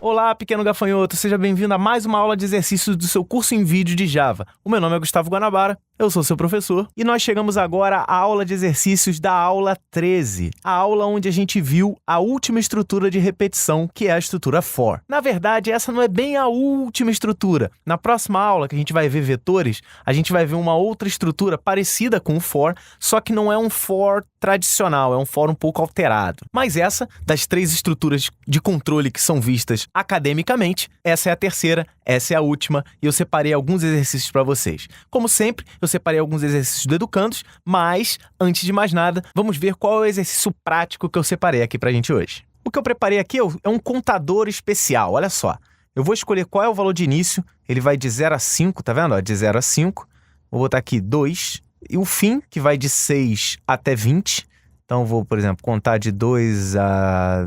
Olá, pequeno gafanhoto, seja bem-vindo a mais uma aula de exercícios do seu curso em vídeo de Java. O meu nome é Gustavo Guanabara, eu sou seu professor, e nós chegamos agora à aula de exercícios da aula 13, a aula onde a gente viu a última estrutura de repetição, que é a estrutura for. Na verdade, essa não é bem a última estrutura. Na próxima aula, que a gente vai ver vetores, a gente vai ver uma outra estrutura parecida com o for, só que não é um for tradicional, é um for um pouco alterado. Mas essa, das três estruturas de controle que são vistas academicamente, essa é a terceira, essa é a última, e eu separei alguns exercícios para vocês. Como sempre, eu separei alguns exercícios do Educandos, mas, antes de mais nada, vamos ver qual é o exercício prático que eu separei aqui pra gente hoje. O que eu preparei aqui é um contador especial, olha só. Eu vou escolher qual é o valor de início, ele vai de 0 a 5, tá vendo? De 0 a 5, vou botar aqui 2, e o fim, que vai de 6 até 20, então vou, por exemplo, contar de 2 a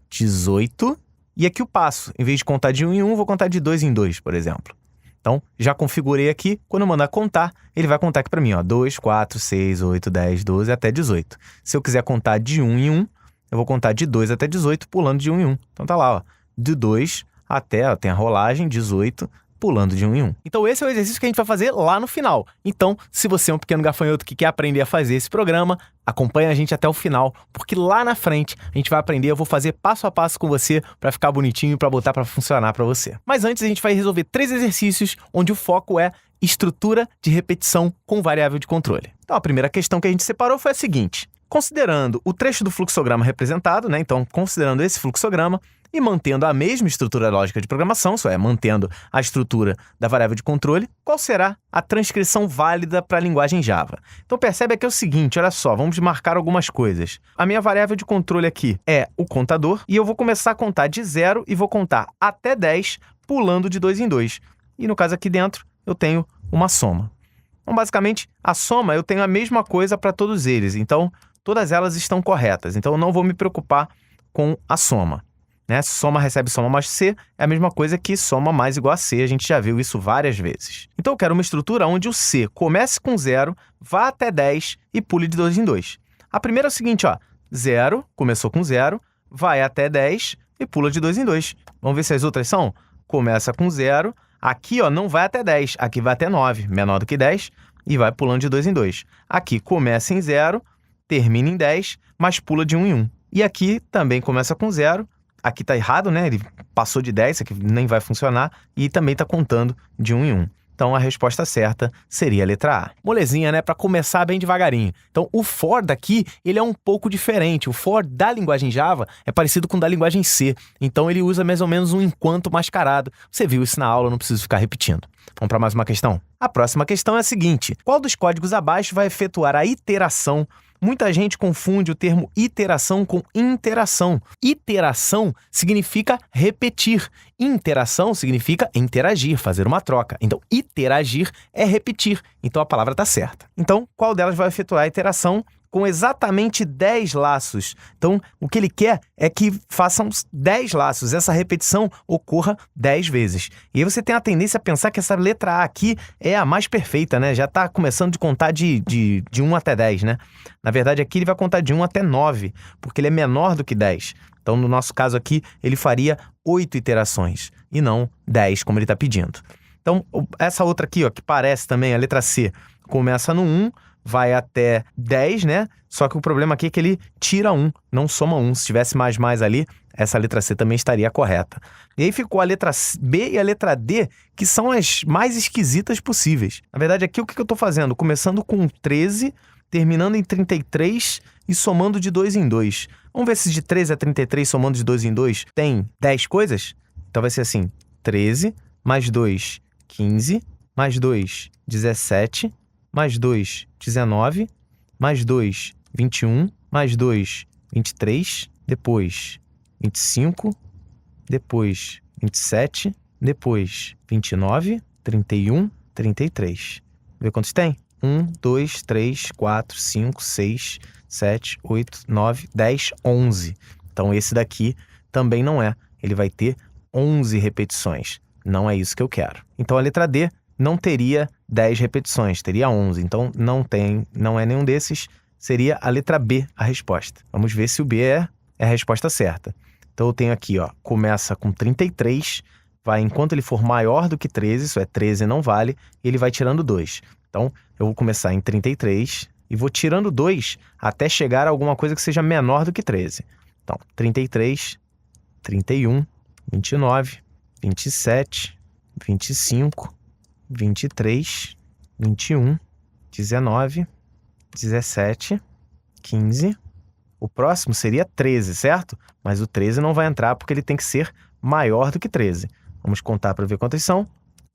18, e aqui o passo, em vez de contar de 1 em 1, vou contar de 2 em 2, por exemplo. Então, já configurei aqui, quando eu mandar contar, ele vai contar aqui para mim, ó, 2, 4, 6, 8, 10, 12, até 18. Se eu quiser contar de 1 em 1, eu vou contar de 2 até 18, pulando de 1 em 1. Então tá lá, ó, de 2 até, ó, tem a rolagem, 18, pulando de 1 em 1. Então esse é o exercício que a gente vai fazer lá no final. Então, se você é um pequeno gafanhoto que quer aprender a fazer esse programa, acompanha a gente até o final, porque lá na frente a gente vai aprender, eu vou fazer passo a passo com você para ficar bonitinho e para botar para funcionar para você. Mas antes a gente vai resolver 3 exercícios onde o foco é estrutura de repetição com variável de controle. Então a primeira questão que a gente separou foi a seguinte: considerando o trecho do fluxograma representado, né? Então, considerando esse fluxograma e mantendo a mesma estrutura lógica de programação, isso é, mantendo a estrutura da variável de controle, qual será a transcrição válida para a linguagem Java? Então, percebe aqui o seguinte, olha só, vamos marcar algumas coisas. A minha variável de controle aqui é o contador, e eu vou começar a contar de 0 e vou contar até 10, pulando de 2 em 2. E no caso aqui dentro, eu tenho uma soma. Então, basicamente, a soma, eu tenho a mesma coisa para todos eles. Então, todas elas estão corretas. Então, eu não vou me preocupar com a soma, né? Soma recebe soma mais C é a mesma coisa que soma mais igual a C. A gente já viu isso várias vezes. Então, eu quero uma estrutura onde o C comece com 0, vá até 10 e pule de 2 em 2. A primeira é o seguinte, ó, 0, começou com 0, vai até 10 e pula de 2 em 2. Vamos ver se as outras são? Começa com 0, aqui ó, não vai até 10, aqui vai até 9, menor do que 10, e vai pulando de 2 em 2. Aqui começa em 0, termina em 10, mas pula de 1 em 1. E aqui também começa com 0, aqui está errado, né? Ele passou de 10, isso aqui nem vai funcionar, e também está contando de 1 em 1. Então, a resposta certa seria a letra A. Molezinha, né? Para começar bem devagarinho. Então, o for daqui, ele é um pouco diferente. O for da linguagem Java é parecido com o da linguagem C. Então, ele usa mais ou menos um enquanto mascarado. Você viu isso na aula, não preciso ficar repetindo. Vamos para mais uma questão? A próxima questão é a seguinte: qual dos códigos abaixo vai efetuar a iteração? Muita gente confunde o termo iteração com interação. Iteração significa repetir. Interação significa interagir, fazer uma troca. Então, interagir é repetir. Então, a palavra está certa. Então, qual delas vai efetuar a iteração? Com exatamente 10 laços. Então, o que ele quer é que façam 10 laços. Essa repetição ocorra 10 vezes. E aí você tem a tendência a pensar que essa letra A aqui é a mais perfeita, né? Já está começando de contar de 1 até 10, né? Na verdade, aqui ele vai contar de 1 até 9, porque ele é menor do que 10. Então, no nosso caso aqui, ele faria 8 iterações, e não 10, como ele está pedindo. Então, essa outra aqui, ó, que parece também, a letra C, começa no 1, vai até 10, né? Só que o problema aqui é que ele tira 1, não soma 1. Se tivesse mais ali, essa letra C também estaria correta. E aí ficou a letra B e a letra D, que são as mais esquisitas possíveis. Na verdade, aqui o que eu estou fazendo? Começando com 13, terminando em 33 e somando de 2 em 2. Vamos ver se de 13 a 33 somando de 2 em 2 tem 10 coisas? Então vai ser assim, 13 mais 2, 15, mais 2, 17, mais 2, 19, mais 2, 21, mais 2, 23, depois 25, depois 27, depois 29, 31, 33. Vê quantos tem? 1, 2, 3, 4, 5, 6, 7, 8, 9, 10, 11. Então, esse daqui também não é. Ele vai ter 11 repetições. Não é isso que eu quero. Então, a letra D não teria 10 repetições, teria 11. Então, não é nenhum desses. Seria a letra B a resposta. Vamos ver se o B é a resposta certa. Então eu tenho aqui, ó, começa com 33, vai enquanto ele for maior do que 13, isso é 13 não vale, ele vai tirando 2. Então eu vou começar em 33 e vou tirando 2 até chegar a alguma coisa que seja menor do que 13. Então 33, 31, 29, 27, 25, 23, 21, 19, 17, 15. O próximo seria 13, certo? Mas o 13 não vai entrar porque ele tem que ser maior do que 13. Vamos contar para ver quantas são.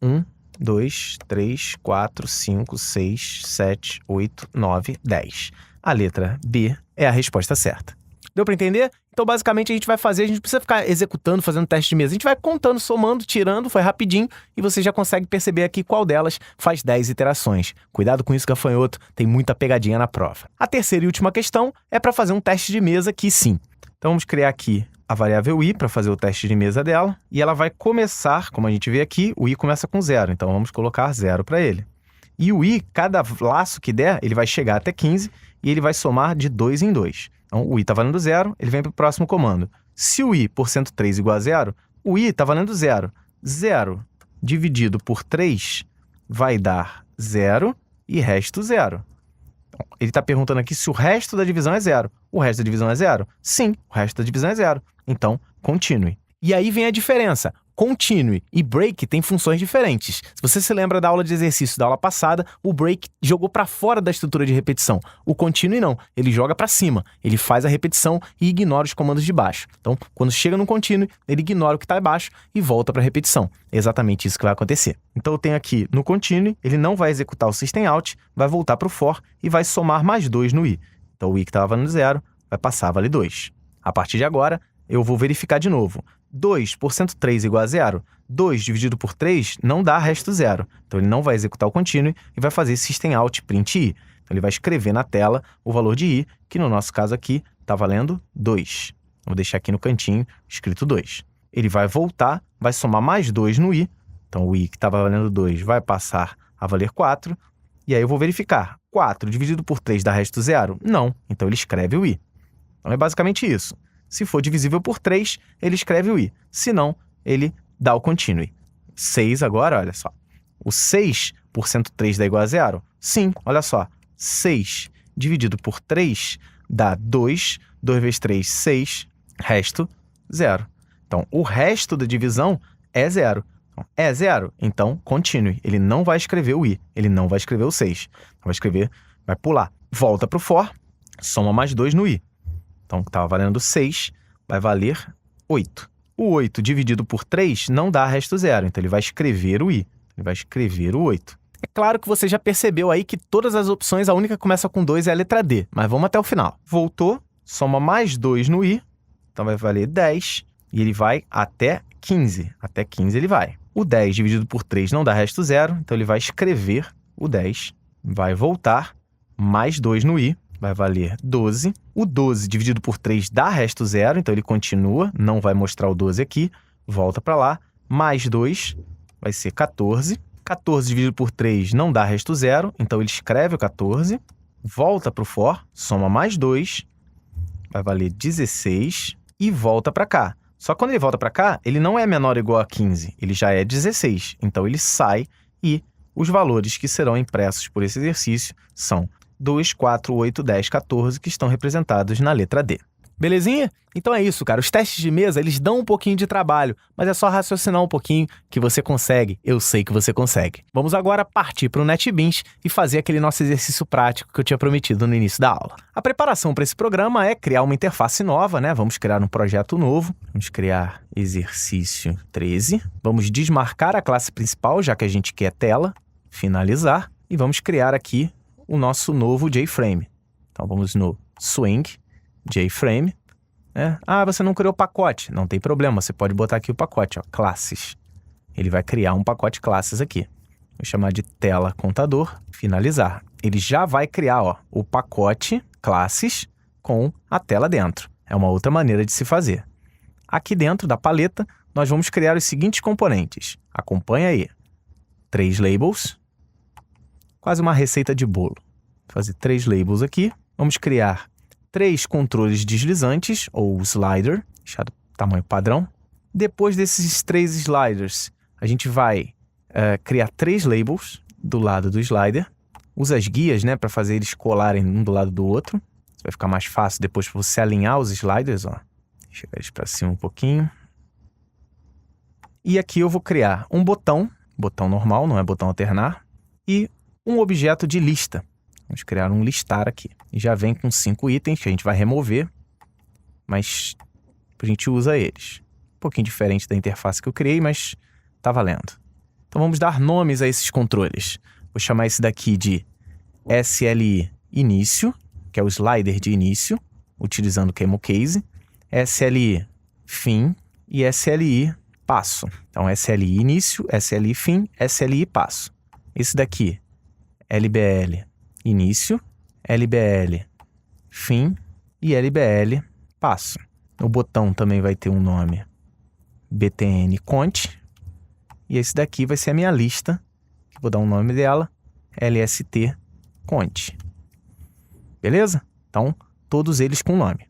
1, 2, 3, 4, 5, 6, 7, 8, 9, 10. A letra B é a resposta certa. Deu para entender? Então, basicamente, a gente não precisa ficar executando, fazendo teste de mesa. A gente vai contando, somando, tirando, foi rapidinho, e você já consegue perceber aqui qual delas faz 10 iterações. Cuidado com isso, gafanhoto, tem muita pegadinha na prova. A terceira e última questão é para fazer um teste de mesa aqui sim. Então, vamos criar aqui a variável i para fazer o teste de mesa dela, e ela vai começar, como a gente vê aqui, o i começa com 0, então vamos colocar 0 para ele. E o i, cada laço que der, ele vai chegar até 15, e ele vai somar de 2 em 2. Então, o i está valendo 0, ele vem para o próximo comando. Se o i por 103 igual a 0, o i está valendo 0. 0 dividido por 3 vai dar 0 e resto 0. Então, ele está perguntando aqui se o resto da divisão é 0. O resto da divisão é 0? Sim, o resto da divisão é 0. Então, continue. E aí vem a diferença. Continue e break têm funções diferentes. Se você se lembra da aula de exercício da aula passada, o break jogou para fora da estrutura de repetição. O continue não, ele joga para cima. Ele faz a repetição e ignora os comandos de baixo. Então, quando chega no continue, ele ignora o que está abaixo e volta para a repetição. É exatamente isso que vai acontecer. Então, eu tenho aqui no continue, ele não vai executar o system out, vai voltar para o for e vai somar mais 2 no i. Então, o i que estava valendo 0 vai passar a valer 2. A partir de agora, eu vou verificar de novo. 2 por 103 igual a 0. 2 dividido por 3 não dá resto 0. Então, ele não vai executar o continue e vai fazer system out print i. Então, ele vai escrever na tela o valor de i, que no nosso caso aqui está valendo 2. Vou deixar aqui no cantinho escrito 2. Ele vai voltar, vai somar mais 2 no i. Então, o i que estava valendo 2 vai passar a valer 4. E aí eu vou verificar. 4 dividido por 3 dá resto 0? Não. Então, ele escreve o i. Então, é basicamente isso. Se for divisível por 3, ele escreve o i. Se não, ele dá o continue. 6 agora, olha só. O 6 por 103 dá igual a 0? Sim, olha só. 6 dividido por 3 dá 2. 2 vezes 3, 6. Resto, 0. Então, o resto da divisão é 0. Então, é 0? Então, continue. Ele não vai escrever o i. Ele não vai escrever o 6. Vai escrever, vai pular. Volta para o for, soma mais 2 no i. Então, estava valendo 6, vai valer 8. O 8 dividido por 3 não dá resto 0, então ele vai escrever o i. Ele vai escrever o 8. É claro que você já percebeu aí que todas as opções, a única que começa com 2 é a letra D, mas vamos até o final. Voltou, soma mais 2 no i, então vai valer 10, e ele vai até 15. Até 15 ele vai. O 10 dividido por 3 não dá resto 0, então ele vai escrever o 10, vai voltar, mais 2 no i, vai valer 12. O 12 dividido por 3 dá resto 0, então ele continua, não vai mostrar o 12 aqui, volta para lá, mais 2, vai ser 14. 14 dividido por 3 não dá resto 0, então ele escreve o 14, volta para o for, soma mais 2, vai valer 16 e volta para cá. Só que quando ele volta para cá, ele não é menor ou igual a 15, ele já é 16, então ele sai e os valores que serão impressos por esse exercício são 2, 4, 8, 10, 14, que estão representados na letra D. Belezinha? Então é isso, cara. Os testes de mesa, eles dão um pouquinho de trabalho, mas é só raciocinar um pouquinho que você consegue. Eu sei que você consegue. Vamos agora partir para o NetBeans e fazer aquele nosso exercício prático que eu tinha prometido no início da aula. A preparação para esse programa é criar uma interface nova, né? Vamos criar um projeto novo. Vamos criar exercício 13. Vamos desmarcar a classe principal, já que a gente quer tela. Finalizar. E vamos criar aqui o nosso novo JFrame. Então, vamos no Swing, JFrame. Ah, você não criou o pacote. Não tem problema, você pode botar aqui o pacote, ó, classes. Ele vai criar um pacote classes aqui. Vou chamar de tela contador, finalizar. Ele já vai criar, ó, o pacote classes com a tela dentro. É uma outra maneira de se fazer. Aqui dentro da paleta, nós vamos criar os seguintes componentes. Acompanha aí. 3 labels. Quase uma receita de bolo. Vou fazer 3 labels aqui. Vamos criar 3 controles deslizantes, ou slider. Deixar tamanho padrão. Depois desses 3 sliders, a gente vai criar 3 labels do lado do slider. Usa as guias, né, para fazer eles colarem um do lado do outro. Isso vai ficar mais fácil depois para você alinhar os sliders, ó. Chegar eles para cima um pouquinho. E aqui eu vou criar um botão normal, não é botão alternar, e um objeto de lista. Vamos criar um listar aqui. E já vem com 5 itens que a gente vai remover, mas a gente usa eles. Um pouquinho diferente da interface que eu criei, mas tá valendo. Então vamos dar nomes a esses controles. Vou chamar esse daqui de SLI início, que é o slider de início, utilizando o Camel Case. SLI fim e SLI passo. Então SLI início, SLI fim, SLI passo. Esse daqui, LBL início, LBL fim e LBL passo. O botão também vai ter um nome BTN Cont. E esse daqui vai ser a minha lista, que vou dar um nome dela, LST Cont. Beleza? Então, todos eles com nome.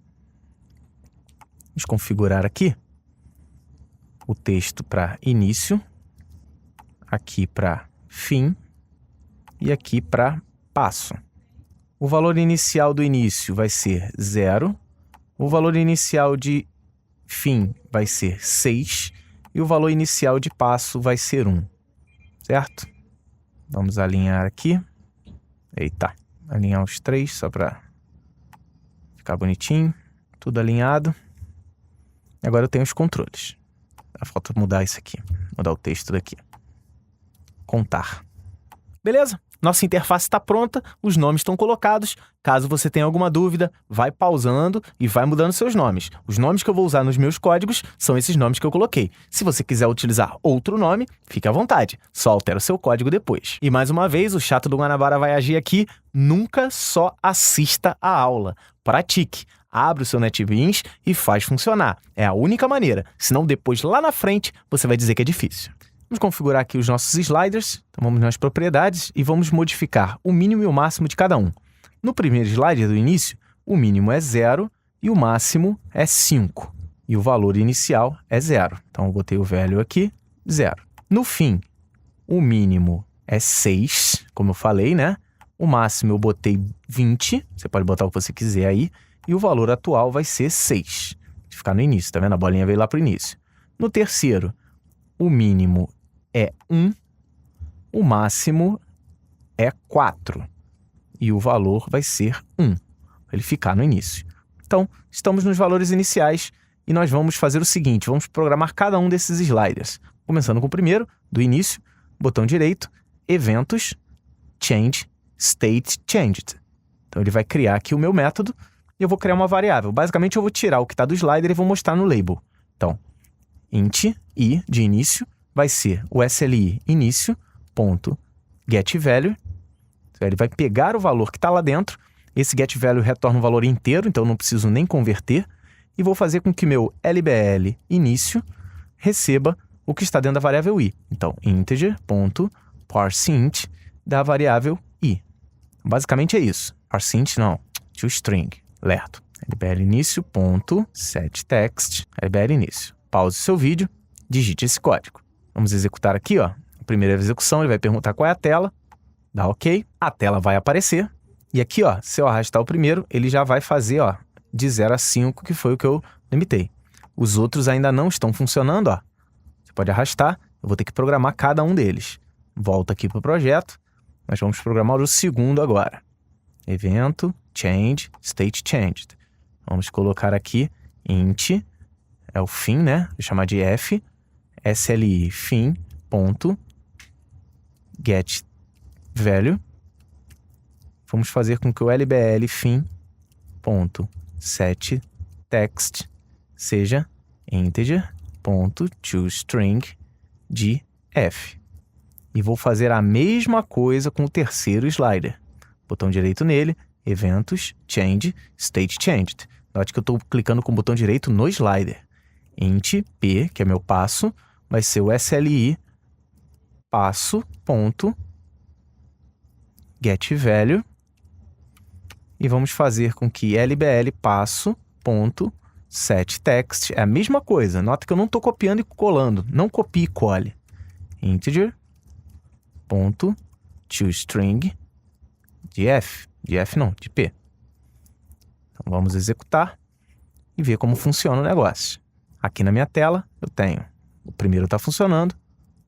Vamos configurar aqui o texto para início, aqui para fim e aqui para passo. O valor inicial do início vai ser 0, o valor inicial de fim vai ser 6 e o valor inicial de passo vai ser 1, certo? Vamos alinhar aqui. Eita, alinhar os 3 só para ficar bonitinho, tudo alinhado. Agora eu tenho os controles. Falta mudar isso aqui, mudar o texto daqui. Contar. Beleza? Nossa interface está pronta, os nomes estão colocados. Caso você tenha alguma dúvida, vai pausando e vai mudando seus nomes. Os nomes que eu vou usar nos meus códigos são esses nomes que eu coloquei. Se você quiser utilizar outro nome, fique à vontade. Só altera o seu código depois. E mais uma vez, o chato do Guanabara vai agir aqui. Nunca só assista a aula. Pratique. Abre o seu NetBeans e faz funcionar. É a única maneira. Senão depois, lá na frente, você vai dizer que é difícil. Vamos configurar aqui os nossos sliders. Então vamos nas propriedades e vamos modificar o mínimo e o máximo de cada um. No primeiro slider do início, o mínimo é 0 e o máximo é 5. E o valor inicial é 0. Então eu botei o value aqui, 0. No fim, o mínimo é 6, como eu falei, né? O máximo eu botei 20, você pode botar o que você quiser aí, e o valor atual vai ser 6. Vai ficar no início, tá vendo? A bolinha veio lá para o início. No terceiro, o mínimo é 1, o máximo é 4 e o valor vai ser 1, para ele ficar no início. Então, estamos nos valores iniciais e nós vamos fazer o seguinte, vamos programar cada um desses sliders. Começando com o primeiro, do início, botão direito, eventos, change, state changed. Então, ele vai criar aqui o meu método e eu vou criar uma variável. Basicamente, eu vou tirar o que está do slider e vou mostrar no label. Então, int i de início vai ser o SLI início.getValue. Ele vai pegar o valor que está lá dentro. Esse getValue retorna um valor inteiro, então eu não preciso nem converter. E vou fazer com que meu LBL início receba o que está dentro da variável i. Então, integer.parseInt da variável i. Basicamente é isso. ParseInt não, toString, lerto. LBL início.setText, LBL início. Pause seu vídeo, digite esse código. Vamos executar aqui, ó. A primeira execução, ele vai perguntar qual é a tela. Dá OK. A tela vai aparecer. E aqui, ó, se eu arrastar o primeiro, ele já vai fazer, ó, de 0 a 5, que foi o que eu limitei. Os outros ainda não estão funcionando, ó. Você pode arrastar. Eu vou ter que programar cada um deles. Volta aqui para o projeto. Nós vamos programar o segundo agora. Evento, change, state changed. Vamos colocar aqui int, é o fim, né? Vou chamar de f, SLI fim, ponto, get value. Vamos fazer com que o LBL fim, ponto, set text seja integer, ponto, toString de f. E vou fazer a mesma coisa com o terceiro slider. Botão direito nele, eventos, change, state changed. Note que eu estou clicando com o botão direito no slider. Int p, que é meu passo, vai ser o SLI passo, ponto, getValue. E vamos fazer com que LBL passo, ponto, setText é a mesma coisa. Nota que eu não estou copiando e colando. Não copie e cole. Integer, ponto, toString, de F. De F não, de P. Então, vamos executar e ver como funciona o negócio. Aqui na minha tela, eu tenho o primeiro está funcionando,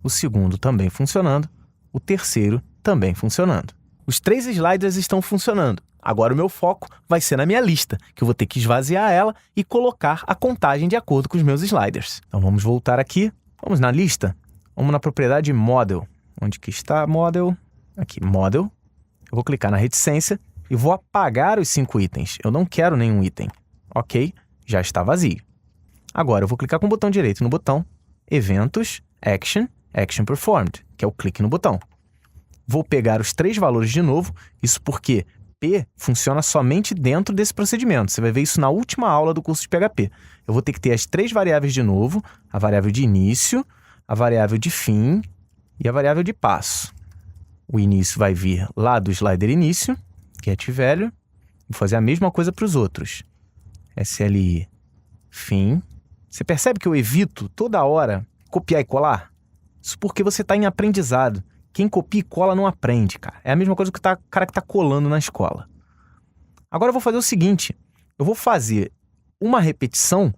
o segundo também funcionando, o terceiro também funcionando. Os 3 sliders estão funcionando. Agora o meu foco vai ser na minha lista, que eu vou ter que esvaziar ela e colocar a contagem de acordo com os meus sliders. Então vamos voltar aqui, vamos na lista, vamos na propriedade Model. Onde que está Model? Aqui, Model. Eu vou clicar na reticência e vou apagar os 5 itens. Eu não quero nenhum item. Ok, já está vazio. Agora eu vou clicar com o botão direito no botão, Eventos, Action, Action Performed, que é o clique no botão. Vou pegar os 3 valores de novo, isso porque P funciona somente dentro desse procedimento. Você vai ver isso na última aula do curso de PHP. Eu vou ter que ter as 3 variáveis de novo, a variável de início, a variável de fim e a variável de passo. O início vai vir lá do slider início, getValue. Vou fazer a mesma coisa para os outros. SLI, fim. Você percebe que eu evito toda hora copiar e colar? Isso porque você está em aprendizado. Quem copia e cola não aprende, cara. É a mesma coisa que o cara que está colando na escola. Agora eu vou fazer o seguinte. Eu vou fazer uma repetição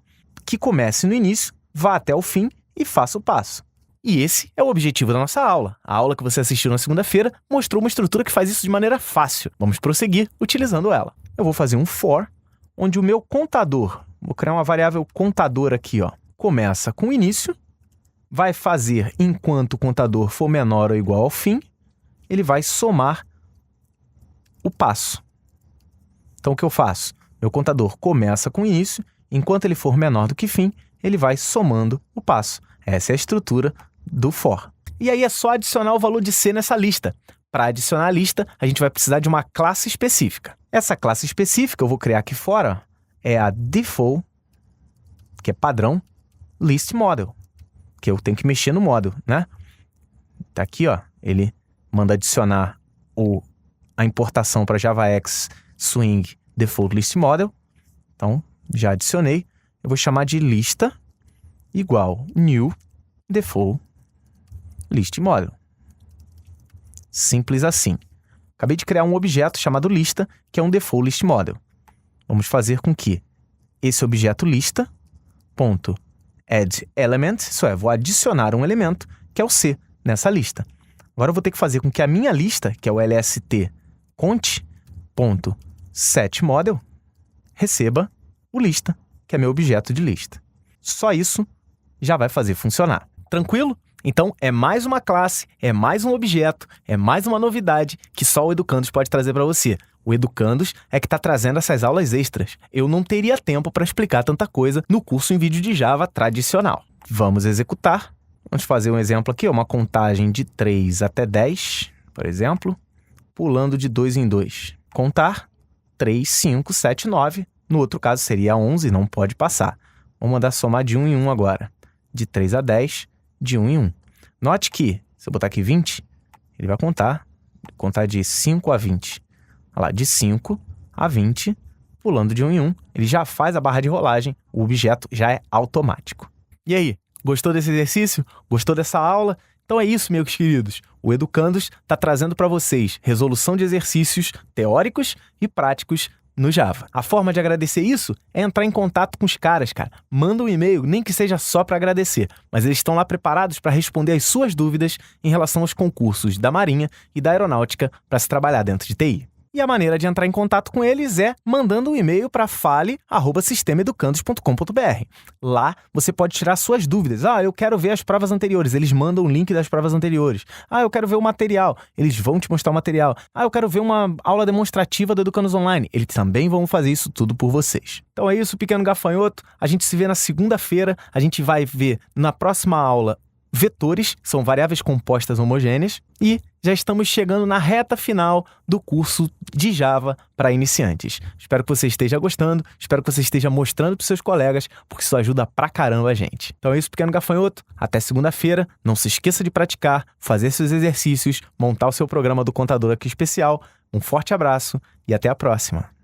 que comece no início, vá até o fim e faça o passo. E esse é o objetivo da nossa aula. A aula que você assistiu na segunda-feira mostrou uma estrutura que faz isso de maneira fácil. Vamos prosseguir utilizando ela. Eu vou fazer um for, onde o meu contador, vou criar uma variável contador aqui, ó, começa com o início, vai fazer enquanto o contador for menor ou igual ao fim, ele vai somar o passo. Então, o que eu faço? Meu contador começa com o início, enquanto ele for menor do que fim, ele vai somando o passo. Essa é a estrutura do for. E aí é só adicionar o valor de C nessa lista. Para adicionar a lista, a gente vai precisar de uma classe específica. Essa classe específica, eu vou criar aqui fora, é a default, que é padrão, list model. Que eu tenho que mexer no model, né? Tá aqui, ó, ele manda adicionar a importação para JavaX Swing Default List Model. Então, já adicionei. Eu vou chamar de lista igual new default list model. Simples assim. Acabei de criar um objeto chamado lista, que é um default list model. Vamos fazer com que esse objeto lista ponto add element, isso é, vou adicionar um elemento, que é o C, nessa lista. Agora eu vou ter que fazer com que a minha lista, que é o lst cont.setModel, receba o lista, que é meu objeto de lista. Só isso já vai fazer funcionar. Tranquilo? Então, é mais uma classe, é mais um objeto, é mais uma novidade que só o Educandos pode trazer para você. O Educandos é que está trazendo essas aulas extras. Eu não teria tempo para explicar tanta coisa no curso em vídeo de Java tradicional. Vamos executar. Vamos fazer um exemplo aqui, uma contagem de 3 até 10, por exemplo, pulando de 2 em 2. Contar 3, 5, 7, 9. No outro caso seria 11, não pode passar. Vamos mandar somar de 1 em 1 agora. De 3 a 10, de 1 em 1. Note que, se eu botar aqui 20, ele vai contar de 5 a 20. Olha lá, de 5 a 20, pulando de 1 em 1, ele já faz a barra de rolagem, o objeto já é automático. E aí, gostou desse exercício? Gostou dessa aula? Então é isso, meus queridos. O Educandos está trazendo para vocês resolução de exercícios teóricos e práticos no Java. A forma de agradecer isso é entrar em contato com os caras, cara. Manda um e-mail, nem que seja só para agradecer. Mas eles estão lá preparados para responder as suas dúvidas em relação aos concursos da Marinha e da Aeronáutica para se trabalhar dentro de TI. E a maneira de entrar em contato com eles é mandando um e-mail para fale@sistemaeducandos.com.br. Lá você pode tirar suas dúvidas. Eu quero ver as provas anteriores. Eles mandam o link das provas anteriores. Eu quero ver o material. Eles vão te mostrar o material. Eu quero ver uma aula demonstrativa do Educandos Online. Eles também vão fazer isso tudo por vocês. Então é isso, pequeno gafanhoto. A gente se vê na segunda-feira. A gente vai ver na próxima aula vetores, são variáveis compostas homogêneas, e já estamos chegando na reta final do curso de Java para iniciantes. Espero que você esteja gostando, espero que você esteja mostrando para seus colegas, porque isso ajuda pra caramba a gente. Então é isso, pequeno gafanhoto. Até segunda-feira. Não se esqueça de praticar, fazer seus exercícios, montar o seu programa do contador aqui especial. Um forte abraço e até a próxima.